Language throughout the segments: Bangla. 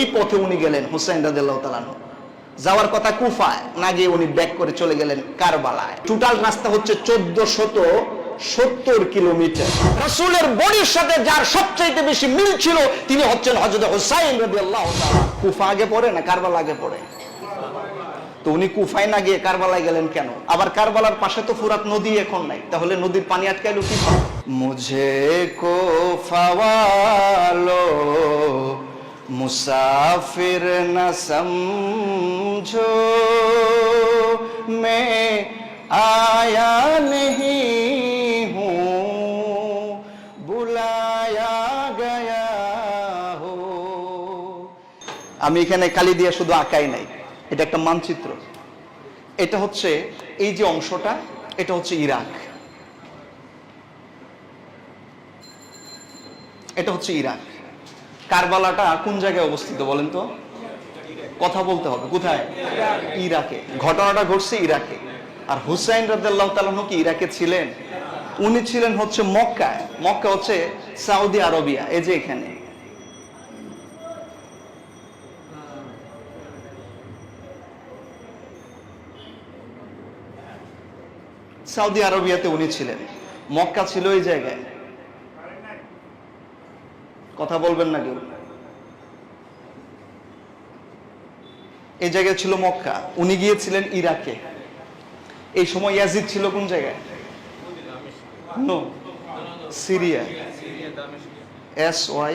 এই পথে উনি গেলেন হুসাইন রাদিয়াল্লাহু তাআলা আনহু। যাওয়ার কথা কুফায়, না গিয়ে উনি ব্যাক করে চলে গেলেন কারবালায়। টোটাল রাস্তা হচ্ছে 1470 কিলোমিটার। রাসূলের বডির সাথে যার সবচেয়ে বেশি মিল ছিল তিনি হচ্ছেন হযরত হুসাইন রাদিয়াল্লাহু তাআলা। কুফা আগে পড়ে না কারবালা আগে পড়ে? তো উনি কুফায় না গিয়ে কারবালায় গেলেন কেন? আবার কারবালার পাশে তো ফুরাত নদী এখন নাই, তাহলে নদীর পানি আটকাইলো কি? মুঝে কুফা ওয়ালো মুসাফির না সমঝো, मैं आया नहीं हूँ बुलाया गया हो। আমি এখানে কালি দিয়ে শুধু আঁকাই নাই, এটা একটা মানচিত্র। এটা হচ্ছে এই যে অংশটা, এটা হচ্ছে ইরাক, এটা হচ্ছে ইরাক। কারবালাটা কোন জায়গায় অবস্থিত বলেন তো? কথা বলতে হবে, কোথায়? ইরাকে। ঘটনাটা ঘটছে ইরাকে। আর হুসাইন রাদিয়াল্লাহু তাআলা কি ইরাকে ছিলেন? উনি ছিলেন হচ্ছে মক্কায়। মক্কা হচ্ছে সৌদি আরবিয়া, এই যে এখানে। সৌদি আরবিয়াতে উনি ছিলেন, মক্কা ছিল এই জায়গায়। কথা বলবেন না কেউ? এই জায়গায় ছিল মক্কা, উনি গিয়েছিলেন ইরাকে। এই সময় ইয়াজিদ ছিল কোন জায়গায়? Syria, SY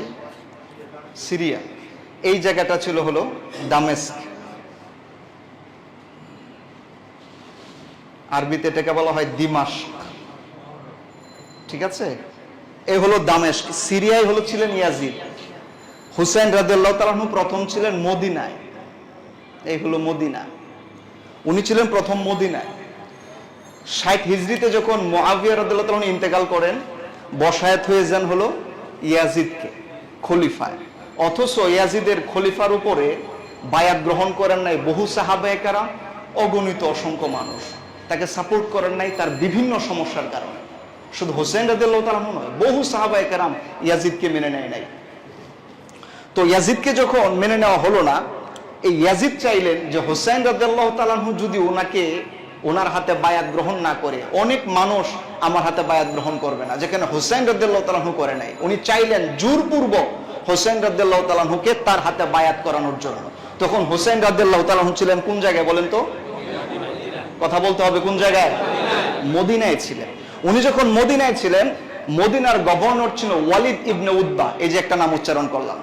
Syria. এই জায়গাটা ছিল হলো দামেস্ক। আরবিতে এটাকে বলা হয় দিমাশক, ঠিক আছে? এই হলো দামেস্ক। সিরিয়ায় হলো ছিলেন ইয়াজিদ। হুসাইন রাদিয়াল্লাহু তাআলা প্রথম ছিলেন মদিনায়, এই হলো মদিনা। উনি ছিলেন প্রথম মদিনায়। 60 হিজরিতে যখন মুআবিয়া রাদিয়াল্লাহু তাআলা ইন্তেকাল করেন, বসায়াত হয়ে যান হলো ইয়াজিদকে খলিফায়। অথচ ইয়াজিদের খলিফার উপরে বায়াত গ্রহণ করেন নাই বহু সাহাবায়ে কেরাম, অগণিত অসংখ্য মানুষ তাকে সাপোর্ট করেন নাই তার বিভিন্ন সমস্যার কারণে। শুধু হুসাইন রাদিয়াল্লাহু তাআলা নয়, বহু সাহাবায়ে কেরাম ইয়াজিদকে মেনে নেয় নাই। তো ইয়াজিদকে যখন মেনে নেওয়া হলো না, এই ইয়াজিদ চাইলেন যে হুসাইন রাদিয়াল্লাহু তাআলা যদি ওনার হাতে বায়াত গ্রহণ না করে, অনেক মানুষ আমার হাতে বায়াত গ্রহণ করবে না, যেখানে হুসাইন রাদিয়াল্লাহু তাআলা করে নাই। উনি চাইলেন জোরপূর্বক হুসাইন রাদিয়াল্লাহু তাআলাকে তার হাতে বায়াত করানোর জন্য। তখন হুসাইন রাদিয়াল্লাহু তাআলা ছিলেন কোন জায়গায় বলেন তো? কথা বলতে হবে, কোন জায়গায়? মদিনায় ছিলেন। উনি যখন মদিনায় ছিলেন, মদিনার গভর্নর ছিল ওয়ালিদ ইবনে উতবা। এই যে একটা নাম উচ্চারণ করলাম,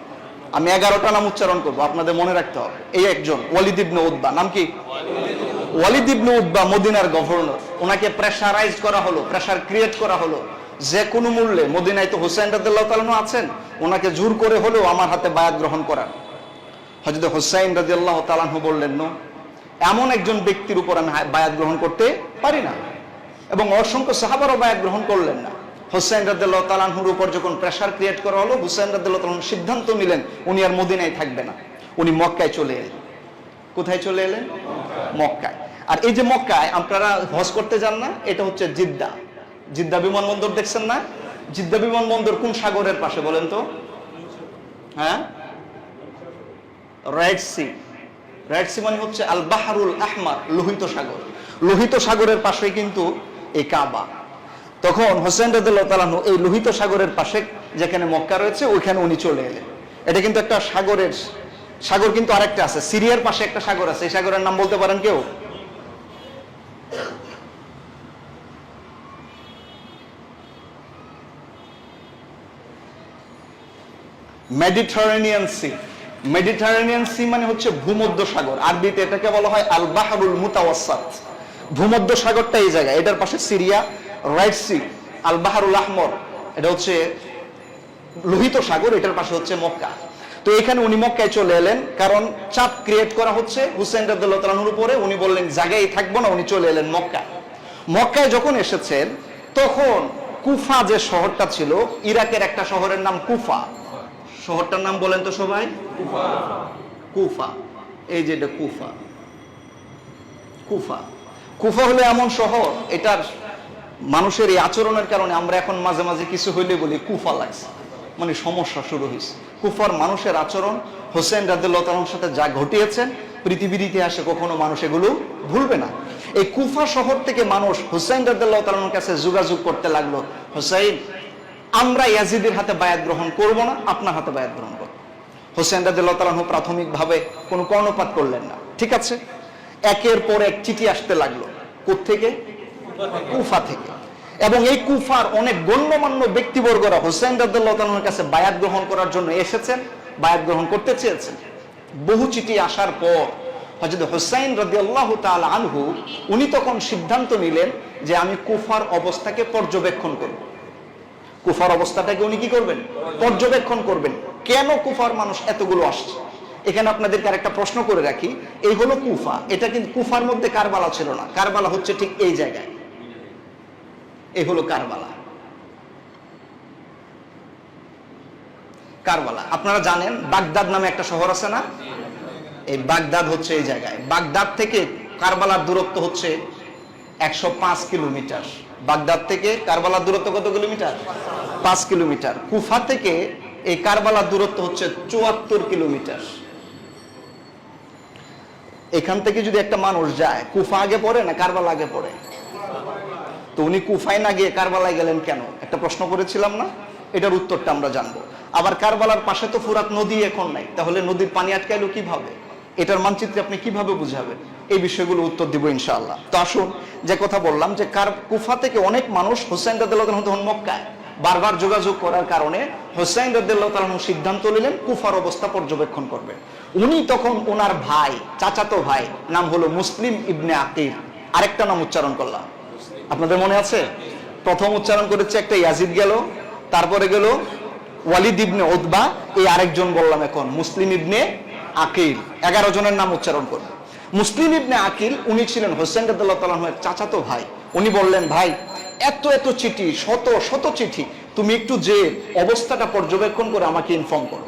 আমি 11টা নাম উচ্চারণ করবো, আপনাদের মনে রাখতে হবে। এই একজন ওয়ালিদ ইবনে উতবা, নাম কি? ওয়ালিদ ইবনে উতবা মদিনার গভর্নর। ওনাকে প্রেসারাইজ করা হলো, প্রেসার ক্রিয়েট করা হলো, যে কোনো মূল্যে, মদিনায় তো হুসাইন রাদিয়াল্লাহু তাআলা আছেন, ওনাকে জোর করে হলেও আমার হাতে বায়াত গ্রহণ করার। হযরত হুসাইন রাদিয়াল্লাহু তাআলা বললেন, নো, এমন একজন ব্যক্তির উপর আমি বায়াত গ্রহণ করতে পারি না। এবং অসংখ্য সাহাবারও বায়াত গ্রহণ করলেন না। হুসাইন রাদিয়াল্লাহু তাআলার উপর যখন প্রেসার ক্রিয়েট করা হলো, হুসাইন রাদিয়াল্লাহু তাআলা সিদ্ধান্ত নিলেন উনি আর মদিনায় থাকবে না, উনি মক্কায় চলে এলেন। কোথায় চলে এলেন? মক্কায়। আর এই যে মক্কায় আপনারা হজ করতে যান না, এটা হচ্ছে জিদ্দা। জিদ্দা বিমানবন্দর দেখছেন না? জিদ্দা বিমানবন্দর কোন সাগরের পাশে বলেন তো? হ্যাঁ, রেড সি। রেড সি মানে হচ্ছে আল বাহরুল আহমার, লোহিত সাগর। লোহিত সাগরের পাশে কিন্তু এই কাবা। তখন হুসাইন রাদিয়াল্লাহু তাআলা এই লোহিত সাগরের পাশে যেখানে মক্কা রয়েছে, ওইখানে উনি চলে এলেন। এটা কিন্তু একটা সাগর কিন্তু আরেকটা আছে, সিরিয়ার পাশে একটা সাগর আছে। এই সাগরের নাম বলতে পারেন কেউ? Mediterranean C. মেডিটারেনিয়ান সি মানে হচ্ছে ভূমধ্য সাগর। আরবিতে এটাকে বলা হয় আল বাহরুল মুতাওয়াসসাত। ভূমধ্য সাগরটা এই জায়গায়, এটার পাশে সিরিয়া। রাইট সি, আল বাহরুল আহমর, এটা হচ্ছে লোহিত সাগর, এটার পাশে হচ্ছে মক্কা। তো এখানে উনি মক্কায় চলে এলেন, কারণ চাপ ক্রিয়েট করা হচ্ছে হুসাইন রাদিয়াল্লাহু তাআলার উপরে। উনি বললেন জায়গায় থাকবো না, উনি চলে এলেন মক্কায়। মক্কায় যখন এসেছেন, তখন কুফা যে শহরটা ছিল, ইরাকের একটা শহরের নাম কুফা। শহরটার নাম বলেন তো সবাই? কুফা। এই যে এটা কুফা। কুফা কুফা হলো এমন শহর, এটার মানুষের এই আচরণের কারণে আমরা এখন মাঝে মাঝে কিছু হইলে বলি কুফা লাগছে, মানে সমস্যা শুরু হয়েছে। কুফার মানুষের আচরণ হোসেন রাদিয়াল্লাহু তাআলার সাথে যা ঘটিয়েছেন পৃথিবীর ইতিহাসে কখনো মানুষ এগুলো ভুলবে না। এই কুফা শহর থেকে মানুষ হোসেন রাদিয়াল্লাহু তাআলার কাছে যোগাযোগ করতে লাগলো, হোসেন আমরা ইয়াজিদের হাতে বায়াত গ্রহণ করব না, আপনার হাতে বায়াত গ্রহণ করব। হোসেন রাদিয়াল্লাহু তাআলা প্রাথমিকভাবে কোনো কর্ণপাত করলেন না। ঠিক আছে, একের পর এক চিঠি আসতে লাগলো। কোত্থেকে? কুফা থেকে। এবং এই কুফার অনেক গণ্যমান্য ব্যক্তিবর্গরা হোসেন রাদিয়াল্লাহু তাআলার কাছে বায়াত গ্রহণ করার জন্য এসেছেন, বায়াত গ্রহণ করতে চেয়েছেন। বহু চিঠি আসার পর হযরত হুসাইন রাদিয়াল্লাহু তাআলা আনহু উনি তখন সিদ্ধান্ত নিলেন যে আমি কুফার অবস্থাকে পর্যবেক্ষণ করব। কুফার অবস্থাটাকে উনি কি করবেন? পর্যবেক্ষণ করবেন। কেন কুফার মানুষ এতগুলো আসছে? এখানে আপনাদেরকে আরেকটা প্রশ্ন করে রাখি, এই হলো কুফা, এটা কিন্তু কুফার মধ্যে কারবালা ছিল না। কারবালা হচ্ছে ঠিক এই জায়গায়, এই হলো কারবালা। কারবালা আপনারা জানেন, বাগদাদ নামে একটা শহর আছে না? এই বাগদাদ হচ্ছে এই জায়গায়। বাগদাদ থেকে কারবালার দূরত্ব হচ্ছে 105 কিলোমিটার। বাগদাদ থেকে কারবালার দূরত্ব কত কিলোমিটার? 5 কিলোমিটার। কুফা থেকে এই কারবালার দূরত্ব হচ্ছে 74 কিলোমিটার। এখান থেকে যদি একটা মানুষ যায়, কুফা আগে পড়ে না কারবালা আগে পড়ে? তো উনি কুফায় না গিয়ে কারবালায় গেলেন কেন? একটা প্রশ্ন করেছিলাম না, এটার উত্তরটা আমরা জানবো। আবার কারবালার পাশে তো ফুরাত নদী এখন নাই, তাহলে নদীর পানি আটকাইলো কিভাবে? এটার মানচিত্রে আপনি কিভাবে বুঝাবেন? এই বিষয়গুলো উত্তর দিব ইনশাআল্লাহ। তো আসুন, যে কথা বললাম যে কুফা থেকে অনেক মানুষ হোসেন রাদিয়াল্লাহু তাআলা তখন মক্কায় বারবার যোগাযোগ করার কারণে হোসেন রাদিয়াল্লাহু তাআলা সিদ্ধান্ত নিলেন কুফার অবস্থা পর্যবেক্ষণ করবেন। উনি তখন ওনার ভাই, চাচাতো ভাই, নাম হলো মুসলিম ইবনে আকিল। আরেকটা নাম উচ্চারণ করলাম, আপনাদের মনে আছে? প্রথম উচ্চারণ করেছে একটা ইয়াজিদ গেল, তারপরে গেল ওয়ালিদ ইবনে উতবা, এই আরেকজন বললাম এখন মুসলিম ইবনে আকিল। 11 জনের নাম উচ্চারণ করল। মুসলিম ইবনে আকিল উনি ছিলেন হোসেন রাদিয়াল্লাহু তাআলা এর চাচাতো ভাই। উনি বললেন, ভাই এত এত চিঠি, শত শত চিঠি, তুমি একটু যে অবস্থাটা পর্যবেক্ষণ করে আমাকে ইনফর্ম করো।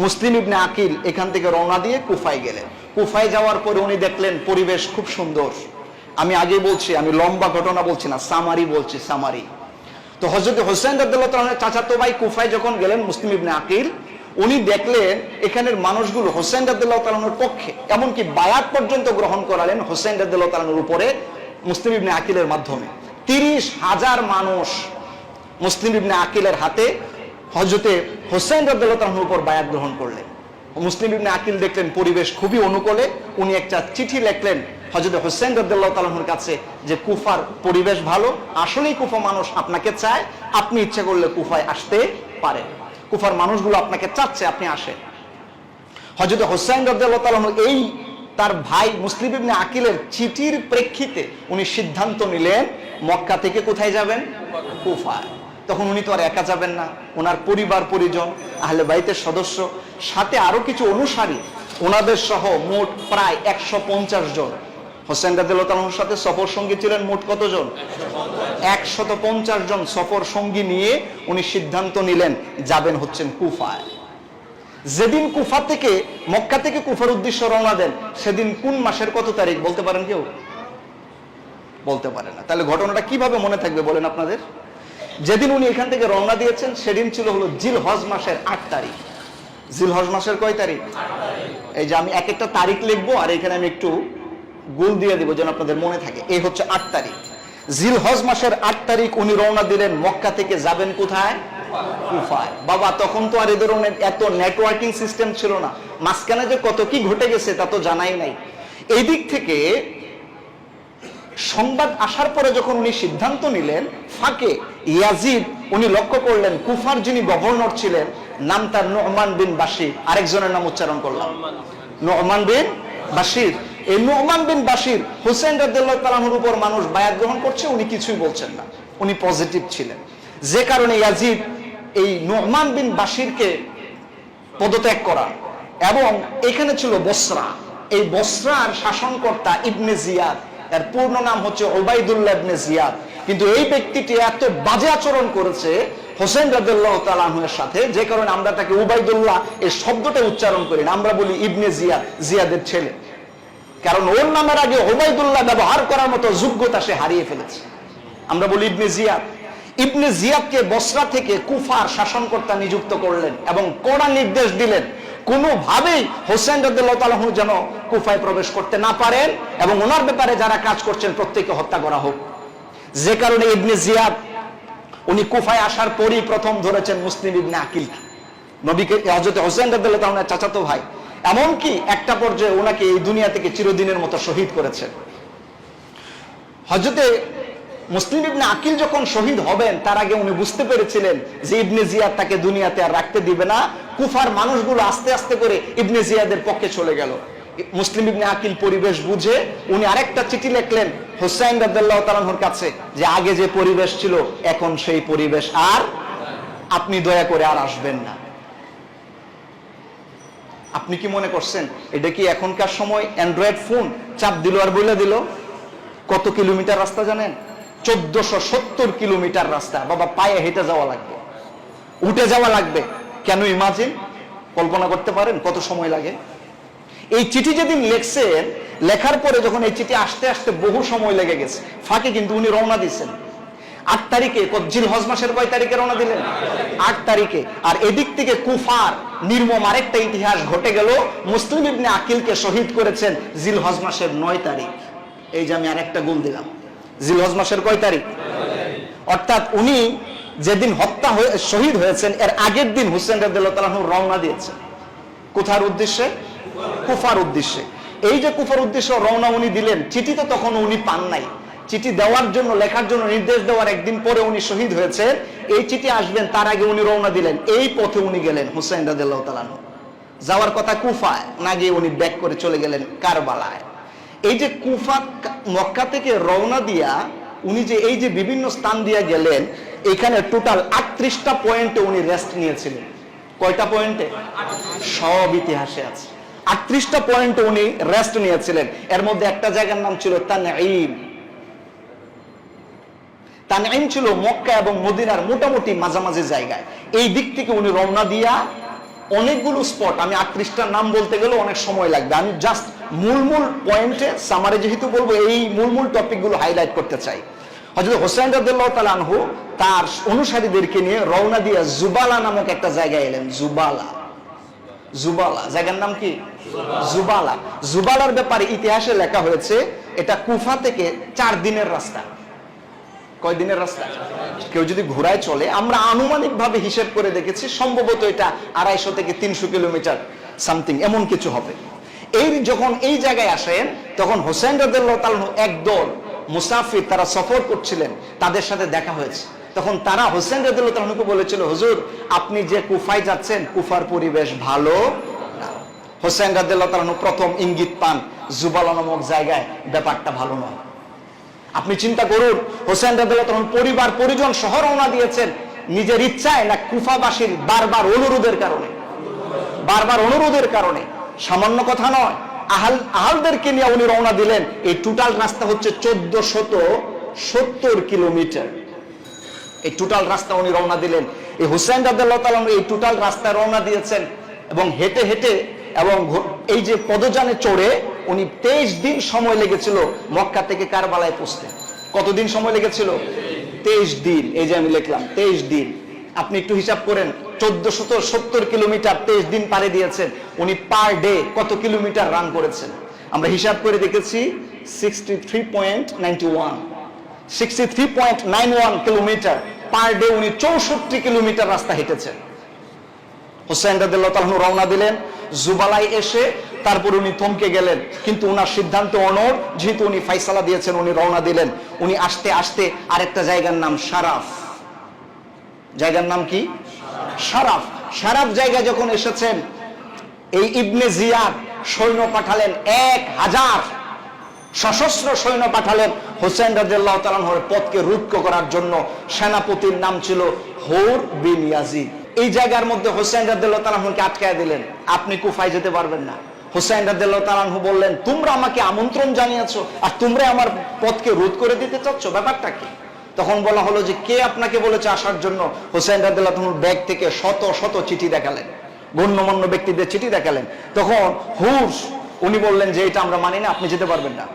মুসলিম ইবনে আকিল এখান থেকে রওনা দিয়ে কুফায় গেলেন। কুফায় যাওয়ার পরে উনি দেখলেন পরিবেশ খুব সুন্দর। আমি আগে বলছি, আমি লম্বা ঘটনা বলছি না, সামারি বলছি, সামারি। তো হযরত হোসেন রাদিয়াল্লাহু তাআলা চাচাতো ভাই কুফায় যখন গেলেন, মুসলিম ইবনে আকিল উনি দেখলেন এখানের মানুষগুলো হোসেন রাদিয়াল্লাহু তাআলার পক্ষে, এমনকি বায়াত পর্যন্ত গ্রহণ করালেন হোসেন রাদিয়াল্লাহু তাআলার উপরে মুসলিম ইবনে আকিলের মাধ্যমে। 30,000 মানুষ মুসলিম ইবনে আকিলের হাতে হযরত হোসেন রাদিয়াল্লাহু তাআলার উপর বায়াত গ্রহণ করলেন। মুসলিম ইবনে আকিল দেখলেন পরিবেশ খুবই অনুকূলে, উনি একটা চিঠি লিখলেন হযরত হোসেন রাদিয়াল্লাহু তাআলার কাছে যে কুফার পরিবেশ ভালো, আসলেই কুফা মানুষ আপনাকে চায়, আপনি ইচ্ছা করলে কুফায় আসতে পারেন, কুফার মানুষগুলো আপনাকে চাচ্ছে, আপনি আসেন। হযরত হোসেন রাদিয়াল্লাহু তাআলা এই তার ভাই মুসলিম ইবনে আকিলের চিঠির প্রেক্ষিতে উনি সিদ্ধান্ত নিলেন মক্কা থেকে কোথায় যাবেন? কুফায়। তখন উনি তো আর একা যাবেন না, ওনার পরিবার পরিজন, আহলে বাইতের সদস্য, সাথে আরো কিছু অনুসারী, ওনাদের সহ মোট প্রায় 150 জন। হোসেন রাদিয়াল্লাহু তাআলার সাথে সফর সঙ্গী ছিলেন মোট কতজন? 150 জন সফর সঙ্গী নিয়ে উনি সিদ্ধান্ত নিলেন যাবেন হচ্ছেন কুফায়। যেদিন কুফা থেকে, মক্কা থেকে কুফার উদ্দেশ্যে রওনা দেন, সেদিন কোন মাসের কত তারিখ বলতে পারেন কেউ? বলতে পারে না। তাহলে ঘটনাটা কিভাবে মনে থাকবে বলেন আপনাদের? যেদিন উনি এখান থেকে রওনা দিয়েছেন সেদিন ছিল হলো জিলহজ মাসের 8 তারিখ। জিলহজ মাসের কয় তারিখ? এই যে আমি এক একটা তারিখ লিখবো আর এখানে আমি একটু গোল দিয়ে দিব যেন আপনাদের মনে থাকে। এই হচ্ছে 8 তারিখ, জিলহজ মাসের 8 তারিখ উনি রওনা দিলেন মক্কা থেকে, যাবেন কোথায়? কুফায়। বাবা তখন তো আর এই ধরনের এত নেটওয়ার্কিং সিস্টেম ছিল না, মাঝখানে যে কত কি ঘটে গেছে তা তো জানাই নাই। এই দিক থেকে সংবাদ আসার পরে যখন উনি সিদ্ধান্ত নিলেন, ফাঁকে ইয়াজিদ উনি লক্ষ্য করলেন কুফার যিনি গভর্নর ছিলেন, নাম তার নু'মান বিন বাশির। আরেকজনের নাম উচ্চারণ করলাম, নু'মান বিন বাশির। এই নু'মান বিন বাশির হোসেন রাদিয়াল্লাহু তাআলার উপর মানুষ বায়াত গ্রহণ করছে, উনি কিছুই বলছেন না, উনি পজিটিভ ছিলেন। যে কারণে ইয়াজিদ এই নু'মান বিন বাশিরকে পদত্যাগ করান। এবং এখানে ছিল বসরা, এই বসরার শাসনকর্তা ইবনে জিয়াদ, এর পূর্ণ নাম হচ্ছে উবাইদুল্লাহ ইবনে জিয়াদ। কিন্তু এই ব্যক্তিটি এত বাজে আচরণ করেছে হোসেন রাদিয়াল্লাহু তাআলা আনহুর সাথে, যে কারণে আমরা তাকে উবাইদুল্লাহ এই শব্দটা উচ্চারণ করি না, আমরা বলি ইবনে জিয়াদ, জিয়াদের ছেলে। কারণ ওর নামের আগে উবাইদুল্লাহ ব্যবহার করার মতো যোগ্যতা সে হারিয়ে ফেলেছে, আমরা বলি ইবনে জিয়াদ। ইবনে জিয়াদকে বসরা থেকে কুফার শাসনকর্তা নিযুক্ত করলেন এবং কড়া নির্দেশ দিলেন কোনোভাবেই হোসেন রাদিয়াল্লাহু তাআলা আনহু যেন কুফায় প্রবেশ করতে না পারেন এবং ওনার ব্যাপারে যারা কাজ করছেন প্রত্যেককে হত্যা করা হোক। যে কারণে ইবনে জিয়াদ উনি কুফায় আসার পরই প্রথম ধরেছেন মুসলিম ইবনে আকিলকে, নবীকে হযরত হোসেন রাদিয়াল্লাহু তাআলার চাচাতো ভাই। এমনকি একটা পর্যায়ে ওনাকে এই দুনিয়া থেকে চিরদিনের মতো শহীদ করেছেন। হযরতে মুসলিম ইবনে আকিল যখন শহীদ হবেন তার আগে উনি বুঝতে পেরেছিলেন যে ইবনে জিয়াদ তাকে দুনিয়াতে আর রাখতে দিবে না। কুফার মানুষগুলো আস্তে আস্তে করে ইবনে জিয়াদের পক্ষে চলে গেল। মুসলিম ইবনে আকিল পরিবেশ বুঝে উনি আরেকটা চিঠি লিখলেন হুসাইন রাদিয়াল্লাহু তাআলা আনহুর কাছে যে আগে যে পরিবেশ ছিল এখন সেই পরিবেশ আর, আপনি দয়া করে আর আসবেন না। আপনি কি মনে করছেন এটা কি এখনকার সময় অ্যান্ড্রয়েড ফোন চাপ দিল আর বলে দিল? কত কিলোমিটার রাস্তা জানেন? 1470 কিলোমিটার রাস্তা। বাবা, পায়ে হেঁটে যাওয়া লাগবে, উঠে যাওয়া লাগবে। কেন? ইমাজিন, কল্পনা করতে পারেন কত সময় লাগে? এই চিঠি যেদিন লিখছেন, লেখার পরে যখন এই চিঠি আসতে আসতে বহু সময় লেগে গেছে, ফাঁকে কিন্তু উনি রওনা দিচ্ছেন 8 তারিখে। জিলহজ মাসের কয় তারিখে রওনা দিলেন? 8 তারিখে। আর এদিক থেকে কুফার নির্মম আরেকটা ইতিহাস ঘটে গেল। মুসলিম ইবনে আকিলকে শহীদ করেছেন জিলহজ মাসের 9 তারিখ। এই যে আমি আরেকটা গোল দিলাম, জিলহজ মাসের কয় তারিখ? অর্থাৎ উনি যেদিন শহীদ হয়েছেন এর আগের দিন হুসেন রাদিয়াল্লাহু তাআলা আনহু রওনা দিয়েছেন। কোথার উদ্দেশ্যে? কুফার উদ্দেশ্যে। এই যে কুফার উদ্দেশ্যে রওনা উনি দিলেন, চিঠি তো তখন উনি পান নাই। চিঠি দেওয়ার জন্য, লেখার জন্য নির্দেশ দেওয়ার একদিন পরে উনি শহীদ হয়েছেন। এই চিঠি আসবেন তার আগে উনি রওনা দিলেন। এই পথে উনি গেলেন হুসাইন রাদিয়াল্লাহু তাআলা আনহু। যাওয়ার কথা কুফায়, না গিয়ে উনি ব্যাক করে চলে গেলেন কারবালায়। এই যে কুফা মক্কা থেকে রওনা দিয়া উনি যে এই যে বিভিন্ন স্থান দিয়ে গেলেন, এখানে টোটাল 38টা পয়েন্টে উনি রেস্ট নিয়েছিলেন। কয়টা পয়েন্টে? সব ইতিহাসে আছে। 38টা পয়েন্টে উনি রেস্ট নিয়েছিলেন। এর মধ্যে একটা জায়গার নাম ছিল তানঈম। তানঈম ছিল মক্কা এবং মদিনার মোটামুটি মাঝামাঝি জায়গায়। এই দিক থেকে উনি রওনা দিয়া অনেকগুলো স্পট, আমি 38টার নাম বলতে গেলে অনেক সময় লাগবে। আমি জাস্ট মূল পয়েন্টে সামারে যেহেতু বলবো, এই মূল টপিকগুলো হাইলাইট করতে চাই। হযরত হোসেন রাদিয়াল্লাহু তাআলা আনহু তার অনুসারীদেরকে নিয়ে রওনা দিয়ে জুবালা নামক একটা জায়গায় এলেন। জুবালা জায়গার নাম কি? জুবালা। জুবালার ব্যাপারে ইতিহাসে লেখা হয়েছে এটা কুফা থেকে 4 দিনের রাস্তা। কয় দিনের রাস্তা? কেউ যদি ঘোড়ায় চলে, আমরা আনুমানিক ভাবে হিসেব করে দেখেছি, সম্ভবত এটা 250 থেকে 300 কিলোমিটার সামথিং এমন কিছু হবে। এই যখন এই জায়গায় আসেন তখন হোসেন রাদিয়াল্লাহু তাআলা একদল মুসাফির তারা সফর করছিলেন, তাদের সাথে দেখা হয়েছে। তখন তারা হোসেন রাদিয়াল্লাহু তাআলাকে বলেছিল, হুজুর আপনি যে কুফায় যাচ্ছেন কুফার পরিবেশ ভালো না। হোসেন রাদিয়াল্লাহু তাআলা প্রথম ইঙ্গিত পান জুবালা নামক জায়গায় ব্যাপারটা ভালো নয়। আপনি চিন্তা করুন, হোসেন রাদিয়াল্লাহু তাআলা পরিবার পরিজন সহ রওনা দিয়েছেন নিজের ইচ্ছায় না কুফাবাসীর বারবার অনুরোধের কারণে? সামান্য কথা নয়। আহালদেরকে নিয়ে উনি রওনা দিলেন। এই টোটাল রাস্তা হচ্ছে 1470 কিলোমিটার। এই টোটাল রাস্তা উনি রওনা দিলেন। এই হুসাইন রাদিয়াল্লাহু তাআলা এই টোটাল রাস্তায় রওনা দিয়েছেন এবং হেঁটে হেঁটে এবং এই যে পদযানে চড়ে উনি 23 দিন সময় লেগেছিল মক্কা থেকে কারবালায় পৌঁছতে। কতদিন সময় লেগেছিল? 23 দিন। এই যে আমি লিখলাম 23 দিন। আপনি একটু হিসাব করেন, 1470 কিলোমিটার 23 দিন পাড়ি দিয়েছেন। উনি পার ডে কত কিলোমিটার রান করেছেন? আমরা হিসাব করে দেখেছি 63.91 কিলোমিটার পার ডে উনি 64 কিলোমিটার রাস্তা হেঁটেছেন। হোসেন রাদিয়াল্লাহু তাআলা রওনা দিলেন। জুবালায় এসে তারপর উনি থমকে গেলেন, কিন্তু ওনার সিদ্ধান্ত অনড়। যেহেতু উনি ফাইসালা দিয়েছেন, উনি রওনা দিলেন। উনি আসতে আসতে আরেকটা জায়গার নাম সারাফ। জায়গার নাম কি? সারাফ। সারাফ জায়গায় যখন এসেছেন, এই ইবনে জিয়াদ সৈন্য পাঠালেন, 1000 সশস্ত্র সৈন্য পাঠালেন হোসেন রাদিয়াল্লাহু তাআলার পথকে রুদ্ধ করার জন্য। সেনাপতির নাম ছিল হুর বিন ইয়াজিদ। এই জায়গার মধ্যে হোসেন রাদিয়াল্লাহু তাআলাকে আটকায় দিলেন, আপনি কুফায় যেতে পারবেন না। হোসেন রাদিয়াল্লাহু তাআলা বললেন, তোমরা আমাকে আমন্ত্রণ জানিয়েছো আর তোমরা আমার পথকে রোধ করে দিতে চাচ্ছ, ব্যাপারটা কি? তখন বলা হলো যে কে আপনাকে বলেছে আসার জন্য? হোসেন রাদিয়াল্লাহু তাআলার ব্যাগ থেকে শত শত চিঠি দেখালেন, গণ্যমান্য ব্যক্তিদের চিঠি দেখালেন। তখন হুস উনি বললেন যে এটা আমরা মানি না, আপনি যেতে পারবেন না।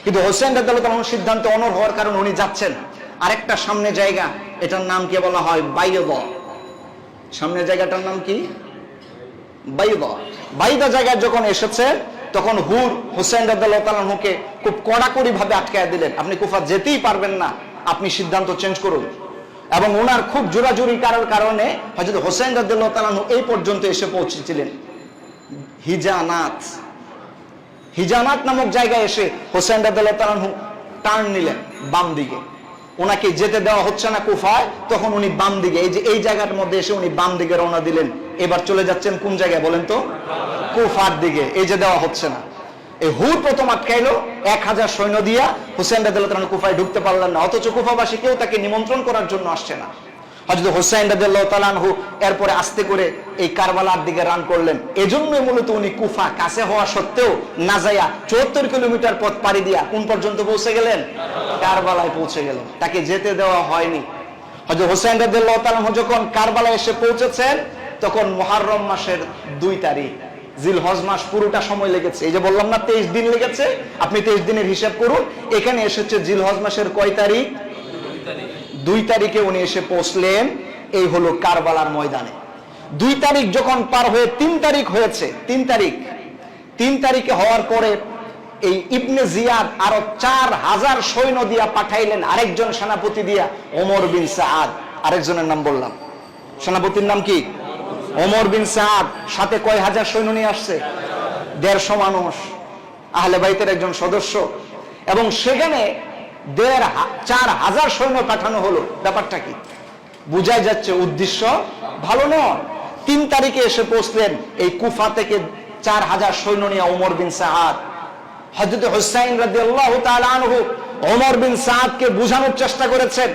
কিন্তু হোসেন রাদিয়াল্লাহু তাআলার সিদ্ধান্ত অনড় হওয়ার কারণে উনি যাচ্ছেন। আরেকটা সামনে জায়গা, এটার নাম কি বলা হয়? বাইদা। সামনের জায়গাটার নাম কি? বাইদা। বাইদা জায়গায় যখন এসেছে তখন হুর হুসাইন রাদিয়াল্লাহু তাআলা আনহুকে খুব কড়াকড়ি ভাবে আটকায় দিলেন, আপনি কুফা যেতেই পারবেন না, আপনি সিদ্ধান্ত চেঞ্জ করুন। এবং ওনার খুব জোরাজুরি করার কারণে হযরত হুসাইন রাদিয়াল্লাহু তাআলা আনহু এই পর্যন্ত এসে পৌঁছেছিলেন হিজানাত নামক জায়গায় এসে হুসাইন রাদিয়াল্লাহু তাআলা আনহু টার্ন নিলেন বাম দিকে, ওনাকে যেতে দেওয়া হচ্ছে না কুফায়, তখন উনি বাম দিকে এই জায়গার মধ্যে এসে উনি বাম দিকে রওনা দিলেন। এবার চলে যাচ্ছেন কোন জায়গায় বলেন তো? কুফার দিকে। এই যে দেওয়া হচ্ছে না, এই হুর প্রথম আটকাইলো 1000 সৈন্য দিয়া, হুসাইন রাদিয়াল্লাহু তাআলা কুফায় ঢুকতে পারলেন না, অথচ কুফাবাসী কেউ তাকে নিমন্ত্রণ করার জন্য আসছে না। হযরত হুসাইন রাদিয়াল্লাহু তাআলা আনহু এরপরে আস্তে করে এই কারবালার দিকে রান করলেন। এজন্যই মূলত উনি কুফা কাছে হওয়া সত্ত্বেও না যায়া 74 কিলোমিটার পথ পাড়ি দিয়া কোন পর্যন্ত পৌঁছে গেলেন? কারবালায় পৌঁছে গেলেন, তাকে যেতে দেওয়া হয়নি। হযরত হুসাইন রাদিয়াল্লাহু তাআলা আনহু যখন কারবালায় এসে পৌঁছেছেন তখন মুহররম মাসের 2 তারিখ, জিলহজ মাস পুরোটা সময় লেগেছে। এই যে বললাম না 23 দিন লেগেছে, আপনি 23 দিনের হিসাব করুন। এখানে এসেছে জিলহজ মাসের কয় তারিখ? 2 তারিখে উনি এসে পৌঁছলেন। এই হলো কারবালার ময়দানে। 2 তারিখ যখন পার হয়ে 3 তারিখ হয়েছে, 3 তারিখে হওয়ার পরে এই ইবনে জিয়াদ আরো 4000 সৈন্য দিয়া পাঠাইলেন, আরেকজন সেনাপতি দিয়া, ওমর বিন সাআদ। আরেকজনের নাম বললাম, সেনাপতির নাম কি? ওমর বিন সাআদ। সাথে কয় হাজার সৈন্য নিয়ে আসছে? 150 মানুষ, আহলে বাইতের একজন সদস্য। এবং সেখানে 4000 সৈন্য পাঠানো হলো। ব্যাপারটা কি? বুঝাই যাচ্ছে উদ্দেশ্য ভালো নয়। 3 তারিখে এসে পৌঁছলেন এই কুফা থেকে 4000 সৈন্য নিয়ে ওমর বিন সাআদ। হযরত হুসাইন রাদিয়াল্লাহু তাআলা আনহু ওমর বিন সাআদকে বোঝানোর চেষ্টা করেছেন,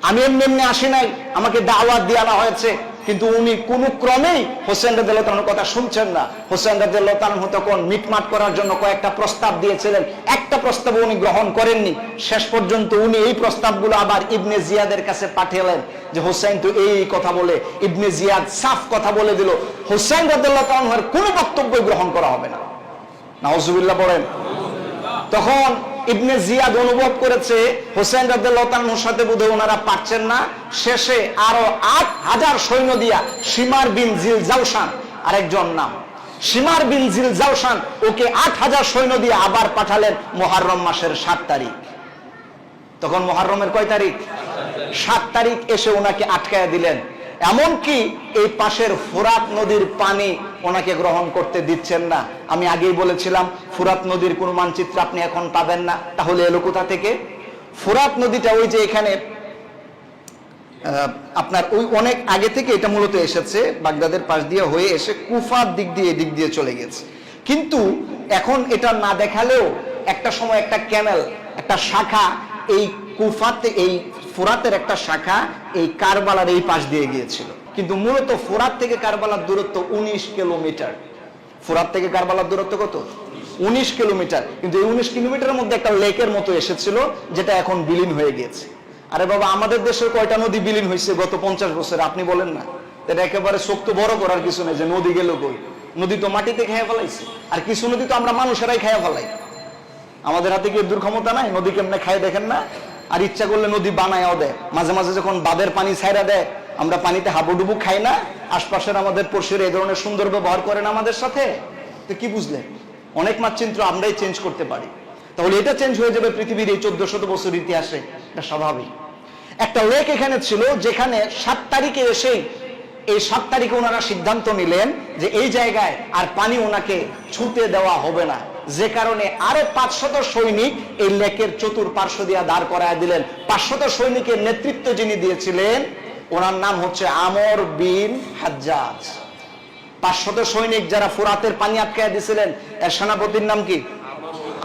আমি এমনি আসি নাই, আমাকে দাওয়াত দিয়ে আনা হয়েছে। কিন্তু উনি কোনো ক্রমেই হুসাইন রাদিয়াল্লাহু তাআলার কথা শুনছেন না। হুসাইন রাদিয়াল্লাহু তাআলা তখন মিটমাট করার জন্য কয়েকটা প্রস্তাব দিয়েছিলেন, একটা প্রস্তাব উনি গ্রহণ করেননি। শেষ পর্যন্ত উনি এই প্রস্তাবগুলো আবার ইবনে জিয়াদের কাছে পাঠালেন যে হুসাইন তো এই কথা বলে। ইবনে জিয়াদ সাফ কথা বলে দিল, হুসাইন রাদিয়াল্লাহু তাআলার কোনো বক্তব্যই গ্রহণ করা হবে না। নাউজুবিল্লাহ পড়েন। তখন ইবনে জিয়াদ অনুভব করেছে হুসাইন রাদিয়াল্লাহু তাআলার সাথে বোধহয় ওনারা পারছেন না। শেষে আরো 8000 সৈন্য দিয়া শিমার বিন জিল জাওশান, আরেকজন নাম শিমার বিন জিল জাওশান, ওকে 8000 সৈন্য দিয়ে আবার পাঠালেন মুহররম মাসের 7 তারিখ। তখন মুহররমের কয় তারিখ? 7 তারিখ এসে ওনাকে আটকায়া দিলেন। এমনকি এই পাশের ফুরাত নদীর পানি ওনাকে গ্রহণ করতে দিচ্ছেন না। আমি আগেই বলেছিলাম ফুরাত নদীর কোনো মানচিত্র আপনি এখন পাবেন না। তাহলে এলো কোথা থেকে? ফুরাত নদীটা ওই যে এখানে আপনার ওই অনেক আগে থেকে এটা মূলত এসেছে, বাগদাদের পাশ দিয়ে হয়ে এসে কুফার দিক দিয়ে চলে গেছে। কিন্তু এখন এটা না দেখালেও একটা সময় একটা ক্যানেল, একটা শাখা এই কুফাতে, এই ফুরাতের একটা শাখা এই কারবালার এই পাশ দিয়ে গিয়েছিল। কিন্তু মূলত ফুরাত থেকে কারবালার দূরত্ব 19 কিলোমিটার। ফুরাত থেকে কারবালার দূরত্ব কত? 19 কিলোমিটার। কিন্তু এই 19 কিলোমিটারের মধ্যে একটা লেকের মতো এসেছিল, যেটা এখন বিলীন হয়ে গেছে। আরে বাবা, আমাদের দেশের কয়টা নদী বিলীন হয়েছে গত 50 বছরে? আপনি বলেন না। এটা একেবারে শক্ত বড় করার কিছু নেই যে নদী গেল কই। নদী তো মাটিতে খেয়ে ফেলাইছে, আর কিছু নদী তো আমরা মানুষেরাই খেয়ে ফেলাই। আমাদের হাতে কি দুর্ক্ষমতা নাই? নদী কেমনে খায় দেখেন না? আর ইচ্ছা করলে নদী বানায়ও দেয়। মাঝে মাঝে যখন বাঁধের পানি ছাইরা দেয়, আমরা পানিতে হাবুডুবু খাই না? আশপাশের আমাদের পড়শিরা এই ধরনের সুন্দর ব্যবহার করেন আমাদের সাথে। তো কি বুঝলেন? অনেক মানচিত্র আমরাই চেঞ্জ করতে পারি। তাহলে এটা চেঞ্জ হয়ে যাবে পৃথিবীর এই 1400 বছর ইতিহাসে, এটা স্বাভাবিক। একটা লেক এখানে ছিল, যেখানে 7 তারিখে এসেই এই 7 তারিখে ওনারা সিদ্ধান্ত নিলেন যে এই জায়গায় আর পানি ওনাকে ছুঁতে দেওয়া হবে না। যে কারণে আরো 500 সৈনিক এই লেকের চতুর্পার্শ্ব দিয়ে দাঁড় করায় দিলেন। 500 সৈনিকের নেতৃত্ব যিনি দিয়েছিলেন ওনার নাম হচ্ছে আমর বিন হাজ্জাজ। 500 সৈনিক যারা ফুরাতের পানি আটকায় দিয়েছিলেন, এর সেনাপতির নাম কি?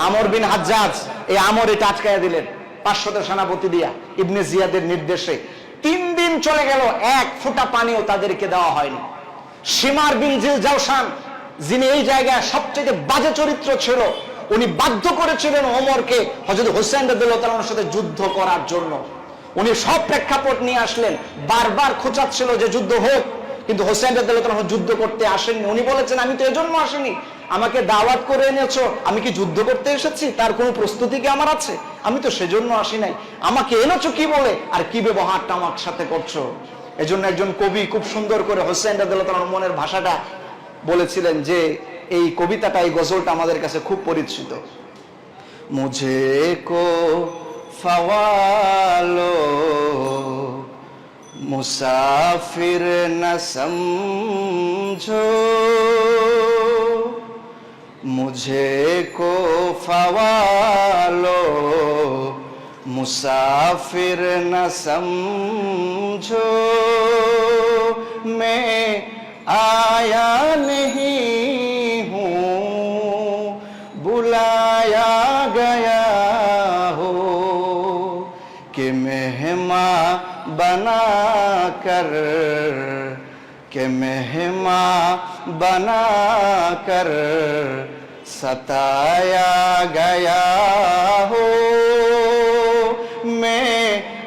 আমর বিন হাজ্জাজ। এই আমর এটা আটকায় দিলেন 500 সেনাপতি দিয়া ইবনে জিয়াদের নির্দেশে। 3 দিন চলে গেল, এক ফোঁটা পানিও তাদেরকে দেওয়া হয়নি। শিমার বিন জিল জাওশান, যিনি এই জায়গায় সবচেয়ে বাজে চরিত্র ছিল, উনি বাধ্য করেছিলেন ওমরকে হযরত হুসাইন রাদিয়াল্লাহু তাআলার সাথে যুদ্ধ করার জন্য। উনি সব প্রেক্ষাপট নিয়ে আসলেন, বারবার খোঁচাচ্ছিল যে যুদ্ধ হোক, কিন্তু হুসাইন রাদিয়াল্লাহু তাআলা যুদ্ধ করতে আসেননি। উনি বলেছেন, আমি তো এজন্য আসিনি, আমাকে দাওয়াত করে এনেছো, আমি কি যুদ্ধ করতে এসেছি? তার কোনো প্রস্তুতি কি আমার আছে? আমি তো সেজন্য আসি নাই। আমাকে এনেছো কি বলে, আর কি ব্যবহারটা আমার সাথে করছো? এজন্য একজন কবি খুব সুন্দর করে হুসাইন রাদিয়াল্লাহু তাআলার মনের ভাষাটা বলেছিলেন যে এই কবিতাটা, এই গজলটা আমাদের কাছে খুব পরিচিত। মুঝে কো ফওয়ালো মুসাফির না সমঝো, मुझे को फवालो मुसाफिर न समझो, मैं आया नहीं हूँ बुलाया गया हो, कि मेहमान बना कर, के मेहमान बना कर सताया गया हो, मैं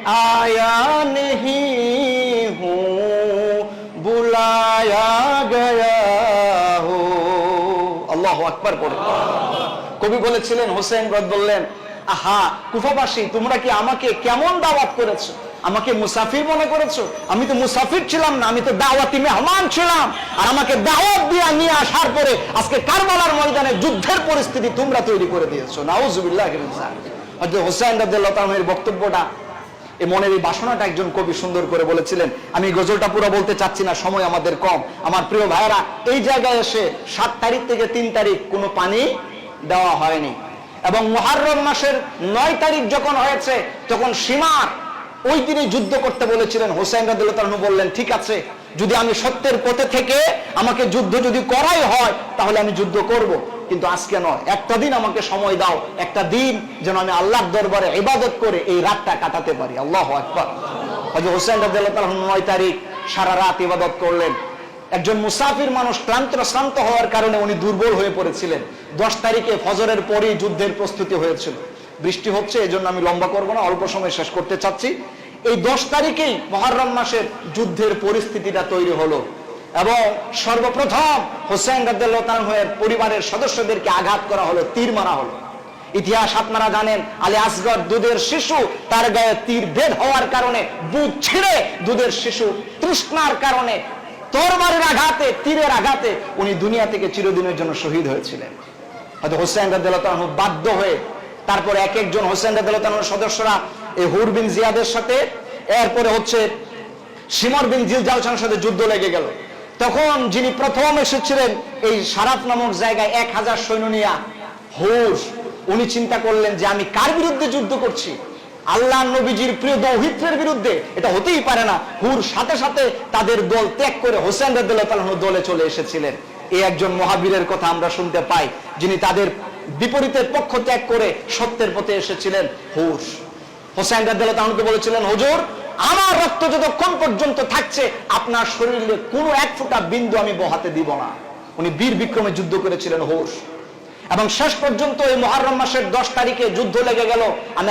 आया नहीं हूँ बुलाया गया हो। আল্লাহু আকবার পড়ে কবি বলেছিলেন, হোসেন রদ বললেন, আহা কুফাবাসী, তোমরা কি আমাকে কেমন দাওয়াত করেছো? আমাকে মুসাফির মনে করেছো? আমি তো মুসাফির ছিলাম না, আমি তো দাওয়াতি মেহমান ছিলাম। আর আমাকে দাওয়াত দিয়ে নিয়ে আসার পরে আজকে কারবালার ময়দানে যুদ্ধের পরিস্থিতি তোমরা তৈরি করে দিয়েছো। নাউজুবিল্লাহ। হযরত হোসেন রাদিয়াল্লাহু তাআলার এই বক্তব্যটা, এই মনের এই বাসনাটা একজন কবি সুন্দর করে বলেছিলেন। আমি গজলটা পুরো বলতে চাচ্ছি না, সময় আমাদের কম। আমার প্রিয় ভাইরা, এই জায়গায় এসে 7 তারিখ থেকে 3 তারিখ কোনো পানি দেওয়া হয়নি, এবং মুহররম মাসের 9 তারিখ যখন হয়েছে তখন সীমার ওই দিনে যুদ্ধ করতে বলেছিলেন। হোসেন রাদিয়াল্লাহু তাআলা বললেন, ঠিক আছে, যদি আমি সত্যের পথে থেকে আমাকে যুদ্ধ যদি করাই হয় তাহলে আমি যুদ্ধ করব, কিন্তু আজকে নয়, একটা দিন আমাকে সময় দাও, একটা দিন যেন আমি আল্লাহর দরবারে ইবাদত করে এই রাতটা কাটাতে পারি। আল্লাহু আকবার। হযরত হোসেন রাদিয়াল্লাহু তাআলা 9 তারিখ সারা রাত ইবাদত করলেন। একজন মুসাফির মানুষ শ্রান্ত হওয়ার কারণে উনি দুর্বল হয়ে পড়েছিলেন। 10 তারিখে ফজরের পরেই যুদ্ধের প্রস্তুতি হয়েছিল। বৃষ্টি হচ্ছে, এজন্য আমি লম্বা করব না, অল্প সময় শেষ করতে চাচ্ছি। এই 10 তারিখেই মুহররম মাসের যুদ্ধের পরিস্থিতিটা তৈরি হলো, এবং সর্বপ্রথম হোসেন রাদিয়াল্লাহু তাআলার পরিবারের সদস্যদেরকে আঘাত করা হলো, তীর মারা হলো। ইতিহাস আপনারা জানেন, আলী আসগর দুধের শিশু, তার গায়ে তীর বেদ হওয়ার কারণে বুক ছিঁড়ে দুধের শিশু তৃষ্ণার কারণে তরবারির আঘাতে, তীরের আঘাতে উনি দুনিয়া থেকে চিরদিনের জন্য শহীদ হয়েছিলেন। হয়তো হোসেন রাদিয়াল্লাহু তাআলা বাধ্য হয়ে তারপরে এক একজন হোসেন রাদিয়াল্লাহু তাআলার সদস্যরা এই হুর বিন জিয়াদের সাথে, এরপরে হচ্ছে শিমর বিন জিলজালসার সাথে যুদ্ধ লেগে গেল। তখন যিনি প্রথম এসেছিলেন এই সারাফ নামক জায়গায় 1000 সৈন্য নিয়ে, হুর, উনি চিন্তা করলেন যে আমি কার বিরুদ্ধে যুদ্ধ করছি? আল্লাহ নবীজির প্রিয় দৌহিত্রের বিরুদ্ধে। এটা হতেই পারে না। হুর সাথে সাথে তাদের দল ত্যাগ করে হোসেন রাদিয়াল্লাহু তাআলার দলে চলে এসেছিলেন। এই একজন মহাবীরের কথা আমরা শুনতে পাই, যিনি তাদের বিপরীতের পক্ষ ত্যাগ করে সত্যের পথে এসেছিলেন। হুর হোসেন রাদিয়াল্লাহু তাআলাকে বলেছিলেন, হুজুর, আমার রক্ত যতক্ষণ পর্যন্ত থাকছে আপনার শরীরে কোনো এক ফোঁটা বিন্দু আমি বহাতে দিব না। উনি বীর বিক্রমে যুদ্ধ করেছিলেন হুর। এবং শেষ পর্যন্ত এই মুহররম মাসের 10 তারিখে যুদ্ধ লেগে গেল। আমি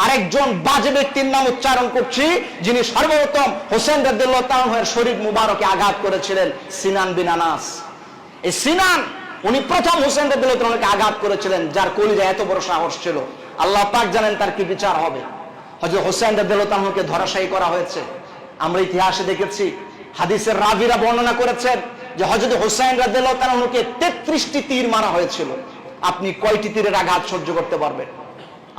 আরেকজন বাজে ব্যক্তির নাম উচ্চারণ করছি, যিনি সর্বপ্রথম হোসেন রাদিয়াল্লাহু তাআলার শরীর মুবারকে আঘাত করেছিলেন, সিনান বিন আনাস। এই সিনান, উনি প্রথম হোসেন রাদিয়াল্লাহু তাআলাকে আঘাত করেছিলেন, যার কলিজায় এত বড় সাহস ছিল। আল্লাহ পাক জানেন তার কি বিচার হবে। হযরত হোসেন রাদিয়াল্লাহু তাআলাকে ধরাশায়ী করা হয়েছে। আমরা ইতিহাসে দেখেছি, হাদিসের রাবীরা বর্ণনা করেছেন যে হযরত হোসেন রাদিয়াল্লাহু তাআলাকে 33টি তীর মারা হয়েছিল। আপনি কয়টি তীরের আঘাত সহ্য করতে পারবেন?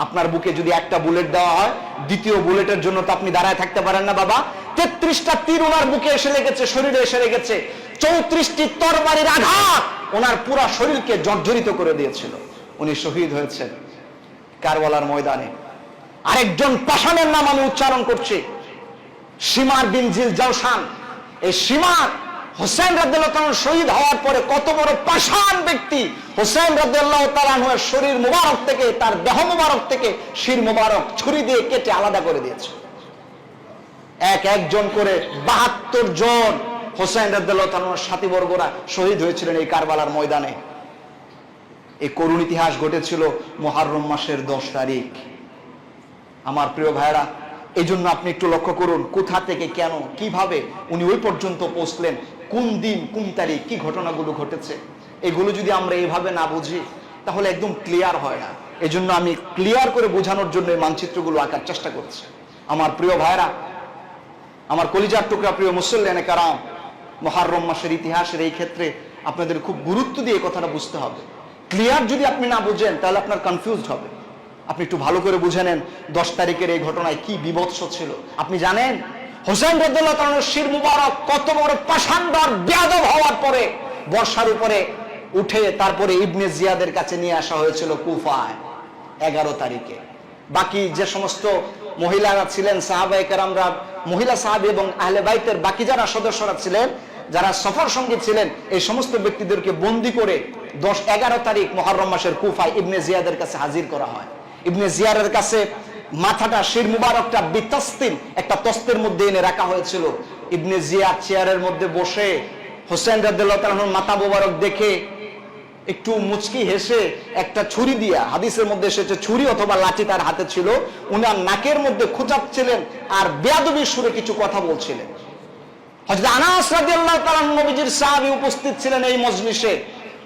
আপনার বুকে যদি একটা বুলেট দেওয়া হয়, দ্বিতীয় বুলেটের জন্য তো আপনি দাঁড়ায় থাকতে পারেন না বাবা। 33টা তীর ওনার বুকে এসে লেগেছে, শরীরে এসে লেগেছে। 34টি তরবারির আঘাত ওনার পুরো শরীরকে জর্জরিত করে দিয়েছিল। উনি শহীদ হয়েছেন কারবালার ময়দানে। আরেকজন পাষাণের নাম আমি উচ্চারণ করছি, শিমার বিন জিলজালসান। এই শিমার হোসেন রাদিয়াল্লাহু তাআলা শহীদ হওয়ার পরে কত বড় পাষাণ ব্যক্তি, হোসেন রাদিয়াল্লাহু তাআলার শরীর মুবারক থেকে, তার দেহ মুবারক থেকে শির মুবারক ছুরি দিয়ে কেটে আলাদা করে দিয়েছে। একজন করে 72 জন হোসেন রাদিয়াল্লাহু তাআলার সাথীবর্গরা শহীদ হয়েছিলেন এই কারবালার ময়দানে। এই করুণ ইতিহাস ঘটেছিল মুহররম মাসের 10 তারিখ। আমার প্রিয় ভাইরা, এই জন্য আপনি একটু লক্ষ্য করুন, কোথা থেকে, কেন, কিভাবে উনি ওই পর্যন্ত পৌঁছলেন, কোন দিন, কোন তারিখ, কি ঘটনাগুলো ঘটেছে। এগুলো যদি আমরা এইভাবে না বুঝি তাহলে একদম ক্লিয়ার হয় না। এই জন্য আমি ক্লিয়ার করে বোঝানোর জন্য এই মানচিত্রগুলো আঁকার চেষ্টা করছি। আমার প্রিয় ভাইরা, আমার কলিজার টুকরা প্রিয় মুসল্লিয়ানে কারাম, মুহররম মাসের ইতিহাসের এই ক্ষেত্রে আপনাদের খুব গুরুত্ব দিয়ে কথাটা বুঝতে হবে। ক্লিয়ার যদি আপনি না বুঝেন তাহলে আপনার কনফিউজড হবে। আপনি একটু ভালো করে বুঝে নেন 10 তারিখের এই ঘটনায় কি বিভৎস ছিল। আপনি জানেন হোসেন রাদিয়াল্লাহু তাআলার শির মুবারক কত বড় পাষাণ্ডর বেয়াদব হওয়ার পরে বর্ষার উপরে উঠে তারপরে ইবনে জিয়াদের কাছে নিয়ে আসা হয়েছিল কুফায় 11 তারিখে। বাকি যে সমস্ত মহিলারা ছিলেন সাহাবায়ে কেরামরা, মহিলা সাহাবী এবং আহলে বাইতের বাকি যারা সদস্যরা ছিলেন, যারা সফর সঙ্গী ছিলেন, এই সমস্ত ব্যক্তিদেরকে বন্দী করে 10-11 তারিখ মুহররম মাসের কুফায় ইবনে জিয়াদের কাছে হাজির করা হয়। ইবনে জিয়াদের কাছে মাথাটা, শির মুবারকটা বিতাস্তিন একটা তস্তের মধ্যে এনে রাখা হয়েছিল। ইবনে জিয়া চেয়ারের মধ্যে বসে হোসেন রাদিয়াল্লাহু তাআলার মাথা মুবারক দেখে একটু মুচকি হেসে একটা ছুরি দিয়া, হাদিসের মধ্যে এসেছে ছুরি অথবা লাঠি তার হাতে ছিল, উনার নাকের মধ্যে খোঁচাচ্ছিলেন আর বেয়াদবির সুরে কিছু কথা বলছিলেন। হযরত আনাস রাদিয়াল্লাহু তাআলা নবীজির সাহাবী উপস্থিত ছিলেন এই মজলিসে।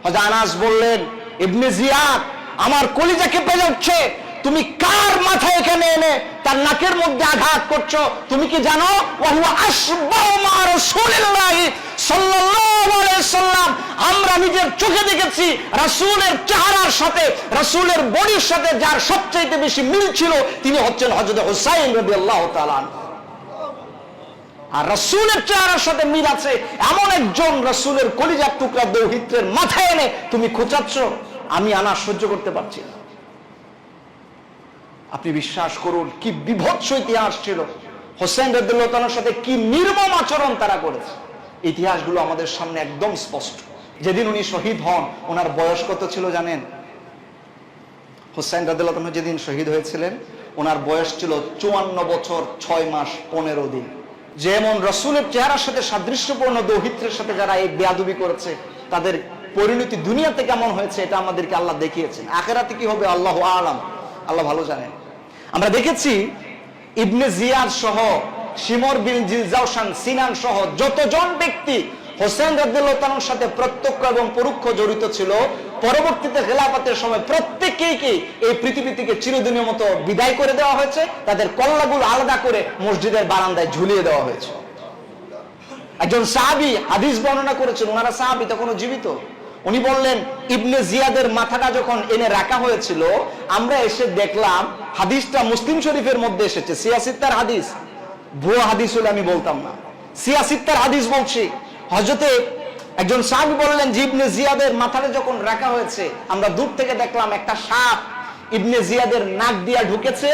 হযরত আনাস বললেন, ইবনে জিয়াদ, আমার কলিজা কেঁপে যাচ্ছে, তুমি কার মাথা এখানে এনে তার নাকের মধ্যে আঘাত করছো? তুমি কি জানো ওয়া হুয়া আশবাহু মা রাসূলিল্লাহি সাল্লাল্লাহু আলাইহি সাল্লাম, আমরা নিজের চোখে দেখেছি রাসূলের চেহারার সাথে, রাসূলের বডির সাথে যার সবচেয়ে বেশি মিল ছিল তিনি হচ্ছেন হযরত হুসাইন রাদিয়াল্লাহু তাআলা। আর রাসূলের চেহারার সাথে মিল আছে এমন একজন রাসূলের কলিজার টুকরা দৌহিত্রের মাথায় এনে তুমি খোঁচাচ্ছ, আমি আনা সহ্য করতে পারছি না। আপনি বিশ্বাস করুন কি বিভৎস ইতিহাস ছিল, হোসেন রাদিয়াল্লাহু তাআলার সাথে কি নির্মম আচরণ তারা করেছে। ইতিহাসগুলো আমাদের সামনে একদম স্পষ্ট। যেদিন উনি শহীদ হন ওনার বয়স কত ছিল জানেন? হোসেন রাদিয়াল্লাহু তাআলা যেদিন শহীদ হয়েছিলেন ওনার বয়স ছিল 54 বছর 6 মাস 15 দিন। যেমন রাসূলের চেহারার সাথে সাদৃশ্যপূর্ণ দৌহিত্রের সাথে যারা এই বেয়াদবি করেছে তাদের পরিণতি দুনিয়াতে কেমন হয়েছে এটা আমাদেরকে আল্লাহ দেখিয়েছেন। আখিরাতে কি হবে আল্লাহু আ'লাম, আল্লাহ ভালো জানেন। আমরা দেখেছি ইবনে জিয়াদ সহ, শিমর বিন জিলজাওশান, সিনান সহ যতজন ব্যক্তি হোসেন রাদিয়াল্লাহু তাআলার সাথে প্রত্যক্ষ এবং পরোক্ষ জড়িত ছিল, পরবর্তীতে খেলাফতের সময় প্রত্যেককেই এই পৃথিবী থেকে চিরদিনের মতো বিদায় করে দেওয়া হয়েছে, তাদের কল্লাগুলো আলাদা করে মসজিদের বারান্দায় ঝুলিয়ে দেওয়া হয়েছে। একজন সাহাবী হাদিস বর্ণনা করেছেন, ওনারা সাহাবী তখনও জীবিত। উনি বললেন ইবনে জিয়াদের মাথাটা যখন এনে রাখা হয়েছিল আমরা এসে দেখলাম, হাদিসটা মুসলিম শরীফের মধ্যে এসেছে, সিয়াসিত্তার হাদিস, ভুয়া হাদিস হলে আমি বলতাম না, সিয়াসিত্তার হাদিস বলছি। হযরতে একজন সাহাবী বললেন যে ইবনে জিয়াদের মাথাটা যখন রাখা হয়েছে আমরা দূর থেকে দেখলাম একটা সাপ ইবনে জিয়াদের নাক দিয়া ঢুকেছে,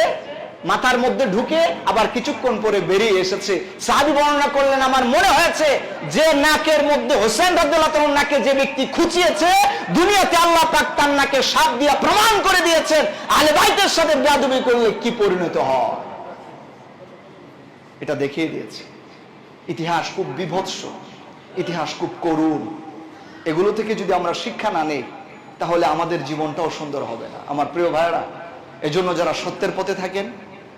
মাথার মধ্যে ঢুকে আবার কিছুক্ষণ পরে বেরিয়ে এসেছে। সাহাবী বর্ণনা করলেন, আমার মনে হয়েছে যে নাকের মধ্যে হোসেন রাদিয়াল্লাহু তাআলার নাকে যে ব্যক্তি খুঁচিয়েছে দুনিয়াতে আল্লাহ পাক তার নাকে সাপ দিয়া প্রমাণ করে দিয়েছেন আহলে বাইতের সাথে বেয়াদবি করলে কি পরিণত হয় এটা দেখিয়ে দিয়েছে। ইতিহাস খুব বিভৎস, ইতিহাস খুব করুণ। এগুলো থেকে যদি আমরা শিক্ষা না নেই তাহলে আমাদের জীবনটাও সুন্দর হবে না। আমার প্রিয় ভাইরা, এজন্য যারা সত্যের পথে থাকেন,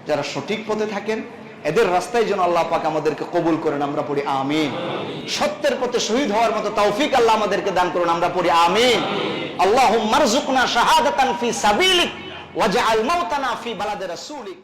যারা সঠিক পথে থাকেন, এদের রাস্তায় যেন আল্লাহ পাক আমাদেরকে কবুল করেন, আমরা পড়ি আমিন। সত্যের পথে শহীদ হওয়ার মতো তৌফিক আল্লাহ আমাদেরকে দান করুন, আমরা পড়ি আমিন। আল্লাহুম্মা রযুকনা শাহাদাতান ফি সাবিলিক ওয়াজআল মাউতানা ফি বালাদি রাসূলিক।